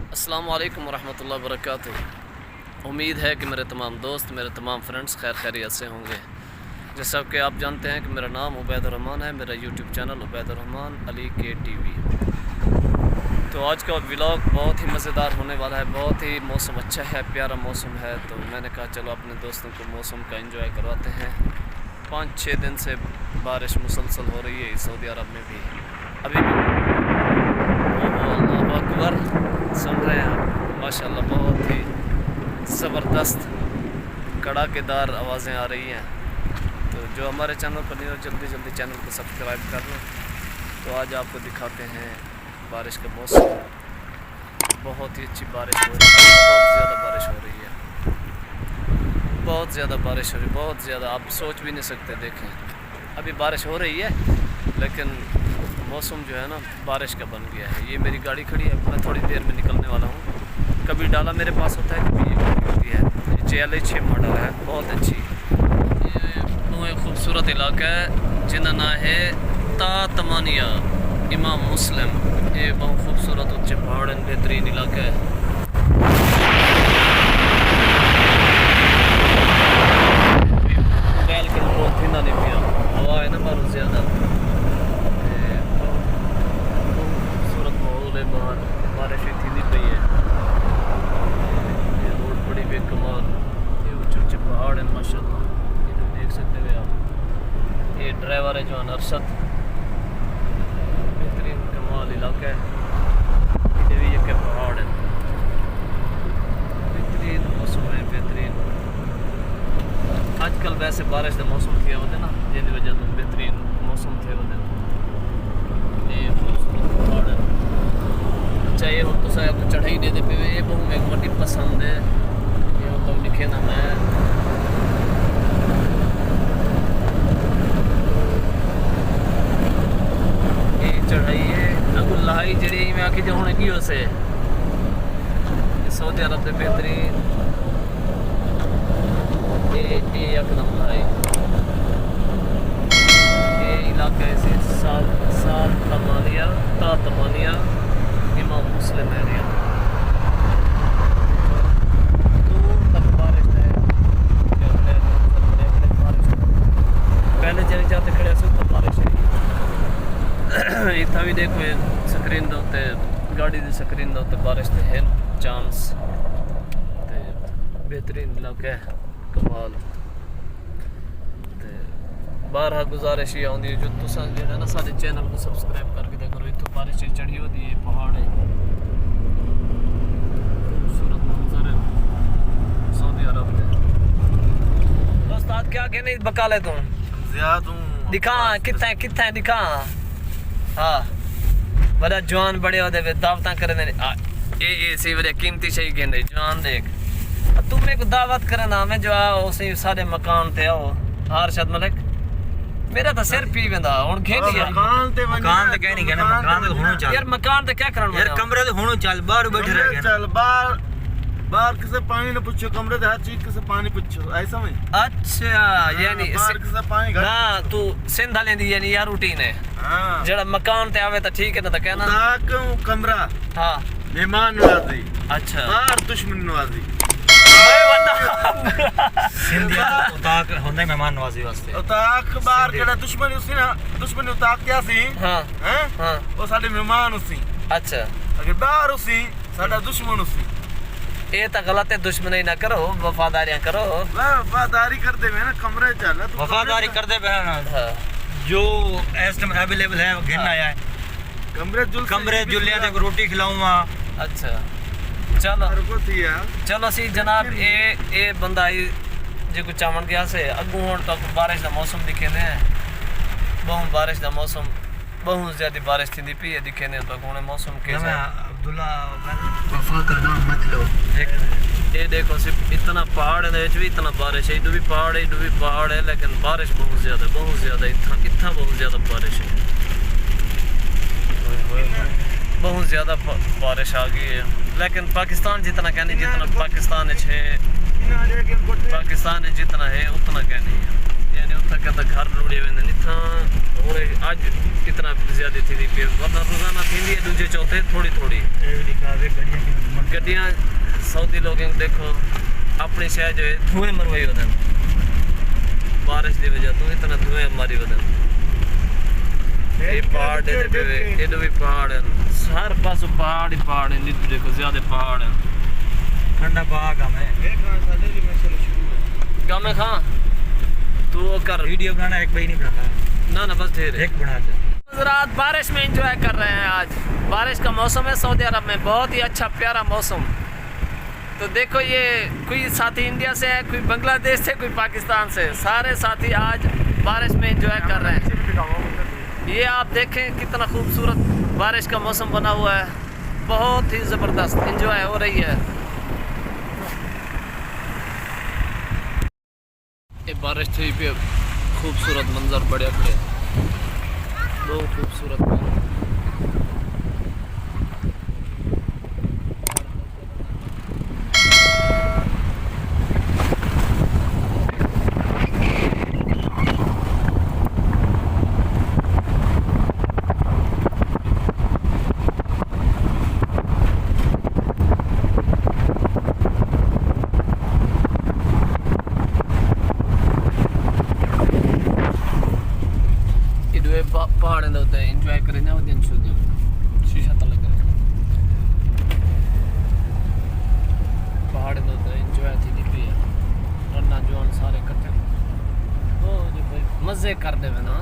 अस्सलाम वालेकुम रहमतुल्लाहि व बरकातुहू। उम्मीद है कि मेरे तमाम दोस्त, मेरे तमाम फ्रेंड्स खैर खैरियत से होंगे। जैसा कि आप जानते हैं कि मेरा नाम उबैदुर्रहमान है, मेरा यूट्यूब चैनल उबैदुर्रहमान अली के टीवी। तो आज का व्लॉग बहुत ही मज़ेदार होने वाला है। बहुत ही मौसम अच्छा है, प्यारा मौसम है। तो मैंने कहा चलो अपने दोस्तों को मौसम का एंजॉय करवाते हैं। 5-6 दिन से बारिश मुसलसल हो रही है सऊदी अरब में भी। अभी अल्लाहु अकबर सुन रहे हैं आप, माशाल्लाह बहुत ही ज़बरदस्त कड़ाकेदार आवाज़ें आ रही हैं। तो जो हमारे चैनल पर नहीं हो जल्दी चैनल को सब्सक्राइब कर लो। तो आज आपको दिखाते हैं बारिश का मौसम। बहुत ही अच्छी बारिश हो रही है, बहुत ज़्यादा बारिश हो रही है, बहुत ज़्यादा बारिश हो रही है, बहुत ज़्यादा। आप सोच भी नहीं सकते। देखें अभी बारिश हो रही है लेकिन मौसम जो है ना बारिश का बन गया है। ये मेरी गाड़ी खड़ी है, मैं थोड़ी देर में निकलने वाला हूँ। कभी डाला मेरे पास होता है, कभी ये गाड़ी होती है। JLA 6 मॉडल है, बहुत अच्छी। ये बहुत खूबसूरत इलाका है जिनका नाम है तातमानिया इमाम मुस्लिम। ये बहुत खूबसूरत उच्च पहाड़ बेहतरीन इलाका है। बैल के बहुत ही ना नहीं पिया, हवा है ना बहुत ज़्यादा। बाहर बारिश थी नहीं पई है। ये रोड बड़ी बेकमाल, ये ऊंचे पहाड़ है माशाल्लाह। ये तो देख सकते हो आप। ये ड्राइवर है जो अरशद, बेहतरीन कमाल इलाका है। ये भी एक पहाड़ है, बेहतरीन मौसम है, बेहतरीन। आजकल वैसे बारिश का मौसम थे वो ना, जिन वजह तो बेहतरीन मौसम थे वो। ये खूबसूरत पहाड़ है। चाहिए हो तो साहब चढ़ाई दे पे ये बहुत मेरे को बड़ी पसंद है। ये तो लिखे ना मैं ये चढ़ाई है अगुल्लाई जड़ी में आके जो होने की उसे सऊदी अरब से बेहतरीन ये एकदम लाई ये इलाका ऐसे सात तमानिया इमाम मुस्लिम एरिया। तक बारिश है, पहले जब जाते खड़े से तो बारिश है। इतना भी देखो स्क्रीन के उत्ते गाड़ी की स्क्रीन के उत्ते बारिश के है चांस। बेहतरीन इलाका है, कमाल। बारहा गुजारिश ही आती है जो तुसा जो है ना सारे चैनल को सब्सक्राइब करके देखो। इतों बारिश चढ़ी होती है, पहाड़ है, खूबसूरत मंजर है सऊदी अरब में। दोस्त क्या कहने बका ले तुम दिखा कितना दिखा। हाँ बड़ा जवान बड़े होते दावत करे सी बड़े कीमती शही कहते जवान देख। तुम मेरे को दावत करना मैं जो उसी सारे मकान ते आओ अरशद मलिक। मेरा तो सिर पी वेंदा हुन खेनी है। मकान ते कह नहीं कहना, मकान ते होनो चल यार। मकान ते क्या करना यार, कमरे ते होनो चल, बाहर बैठे रह गए चल। बाहर किसे पानी न पूछो, कमरे ते हर चीज किसे पानी पूछो, ऐसा समझ। अच्छा यानी बाहर किसे पानी ना तू सिंध वाले दी यानी यार रूटीन है। हां जेड़ा मकान ते आवे तो ठीक है ना, तो कहना ना क्यों कमरा। हां मेहमान नवाजी। अच्छा बाहर दुश्मन नवाजी सिंधिया उताक होंदा मेहमान नवाजी वास्ते। उताक बाहर केड़ा दुश्मन उसी ना, दुश्मन उताक क्या सी। हां हैं वो साडे मेहमान उसी। अच्छा अगर बाहर उसी साडा दुश्मन उसी। ये तो गलत है, दुश्मनी ना करो, वफादारियां करो। वफादारी करते हुए ना कमरे चल, वफादारी करते हुए ना जो इस टाइम अवेलेबल है वो गिन आया है। कमरे जुलिया ते रोटी खिलाऊंगा। अच्छा चलो सी जनाब ये बंदा जो कुछ चावन गया से अगू होने तक बारिश का मौसम दिखे ने। बहुत बारिश का मौसम, बहुत ज्यादा बारिश थी पी है दिखे ने। तक होने मौसम के अब्दुल्ला वफा करना मत लो। ये देखो सिर्फ इतना पहाड़ है, भी इतना बारिश है, इधर भी पहाड़ है लेकिन बारिश बहुत ज्यादा इतना बहुत ज्यादा बारिश है। बहुत ज़्यादा बारिश आ गई है लेकिन पाकिस्तान जितना क्या नहीं, जितना पाकिस्तान है जितना है उतना क्या नहीं है। यानी उतना कहता घर लुड़े हुए इतना होने आज इतना ज़्यादा थी वरना रोज़ाना थी दूजे चौथे थोड़ी थोड़ी। सर्दियाँ सऊदी लोग देखो अपनी शहर जो है धुएं मरवाई वदन बारिश की वजह तो इतना धुएं मारी वदन ये पहाड़ ये भी पहाड़ है हर पास पहाड़ ही पहाड़ है नीचे देखो ज्यादा पहाड़ है ठंडा बाग हमें गाँव में खा तू वो कर वीडियो बनाना एक भाई नहीं बनाता ना बस ढेर एक बना दे। रात बारिश में एंजॉय कर रहे हैं। आज बारिश का मौसम है सऊदी अरब में, बहुत ही अच्छा प्यारा मौसम। तो देखो ये कोई साथी इंडिया से है, कोई बांग्लादेश से, कोई पाकिस्तान से, सारे साथी आज बारिश में एंजॉय कर रहे हैं। ये आप देखें कितना खूबसूरत बारिश का मौसम बना हुआ है, बहुत ही ज़बरदस्त एंजॉय हो रही है। ये बारिश थी पे खूबसूरत मंजर बड़े बड़े बहुत खूबसूरत। पहाड़ होते हैं एंजॉय करें ना दिन शीशा तक लग पहाड़ होते हैं एंजॉय थी भी है रन्ना जोन सारे इकट्ठे हो जो भाई मजे कर दे ना।